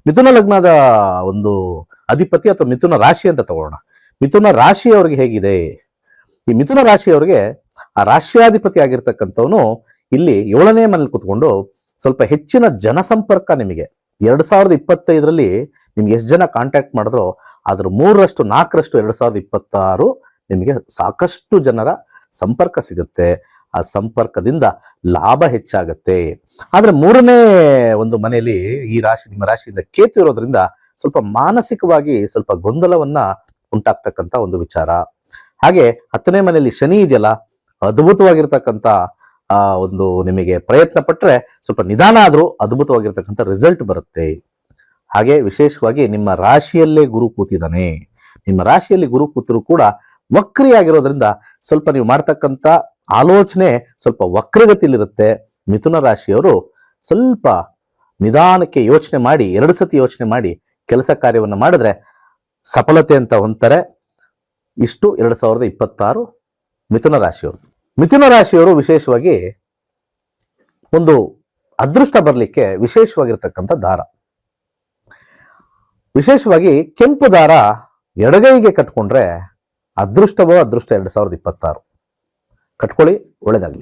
ಮಿಥುನ ಲಗ್ನದ ಒಂದು ಅಧಿಪತಿ ಅಥವಾ ಮಿಥುನ ರಾಶಿ ಅಂತ ತಗೊಳ್ಳೋಣ. ಮಿಥುನ ರಾಶಿಯವರಿಗೆ ಹೇಗಿದೆ? ಈ ಮಿಥುನ ರಾಶಿಯವರಿಗೆ ಆ ರಾಶ್ಯಾಧಿಪತಿ ಆಗಿರ್ತಕ್ಕಂಥವನು ಇಲ್ಲಿ 7ನೇ ಮನೇಲಿ ಕುತ್ಕೊಂಡು ಸ್ವಲ್ಪ ಹೆಚ್ಚಿನ ಜನಸಂಪರ್ಕ ನಿಮಗೆ 2025ರಲ್ಲಿ ನಿಮ್ಗೆ ಎಷ್ಟು ಜನ ಕಾಂಟ್ಯಾಕ್ಟ್ ಮಾಡಿದ್ರೋ ಅದ್ರ 3ರಷ್ಟು 4ರಷ್ಟು 2026 ನಿಮಗೆ ಸಾಕಷ್ಟು ಜನರ ಸಂಪರ್ಕ ಸಿಗುತ್ತೆ. ಆ ಸಂಪರ್ಕದಿಂದ ಲಾಭ ಹೆಚ್ಚಾಗತ್ತೆ. ಆದ್ರೆ 3ನೇ ಒಂದು ಮನೆಯಲ್ಲಿ ಈ ರಾಶಿ ನಿಮ್ಮ ರಾಶಿಯಿಂದ ಕೇತು ಇರೋದ್ರಿಂದ ಸ್ವಲ್ಪ ಮಾನಸಿಕವಾಗಿ ಸ್ವಲ್ಪ ಗೊಂದಲವನ್ನ ಉಂಟಾಗ್ತಕ್ಕಂಥ ಒಂದು ವಿಚಾರ. ಹಾಗೆ 10ನೇ ಮನೆಯಲ್ಲಿ ಶನಿ ಇದೆಯಲ್ಲ, ಅದ್ಭುತವಾಗಿರ್ತಕ್ಕಂಥ ಒಂದು ನಿಮಗೆ ಪ್ರಯತ್ನ ಪಟ್ಟರೆ ಸ್ವಲ್ಪ ನಿಧಾನ ಆದರೂ ಅದ್ಭುತವಾಗಿರ್ತಕ್ಕಂಥ ರಿಸಲ್ಟ್ ಬರುತ್ತೆ. ಹಾಗೆ ವಿಶೇಷವಾಗಿ ನಿಮ್ಮ ರಾಶಿಯಲ್ಲೇ ಗುರು ಕೂತಿದ್ದಾನೆ. ನಿಮ್ಮ ರಾಶಿಯಲ್ಲಿ ಗುರು ಕೂತರೂ ಕೂಡ ವಕ್ರಿಯಾಗಿರೋದ್ರಿಂದ ಸ್ವಲ್ಪ ನೀವು ಮಾಡ್ತಕ್ಕಂಥ ಆಲೋಚನೆ ಸ್ವಲ್ಪ ವಕ್ರಗತಿಯಲ್ಲಿರುತ್ತೆ. ಮಿಥುನ ರಾಶಿಯವರು ಸ್ವಲ್ಪ ನಿಧಾನಕ್ಕೆ ಯೋಚನೆ ಮಾಡಿ 2 ಸತಿ ಯೋಚನೆ ಮಾಡಿ ಕೆಲಸ ಕಾರ್ಯವನ್ನು ಮಾಡಿದ್ರೆ ಸಫಲತೆ ಅಂತ ಹೊಂತಾರೆ. ಇಷ್ಟು 2026 ಮಿಥುನ ರಾಶಿಯವರು. ಮಿಥುನ ರಾಶಿಯವರು ವಿಶೇಷವಾಗಿ ಒಂದು ಅದೃಷ್ಟ ಬರಲಿಕ್ಕೆ ವಿಶೇಷವಾಗಿರ್ತಕ್ಕಂಥ ದಾರ, ವಿಶೇಷವಾಗಿ ಕೆಂಪು ದಾರ ಎಡಗೈಗೆ ಕಟ್ಕೊಂಡ್ರೆ ಅದೃಷ್ಟವೋ ಅದೃಷ್ಟ 2026 ಕಟ್ಕೊಳ್ಳಿ, ಒಳ್ಳೇದಾಗಲಿ.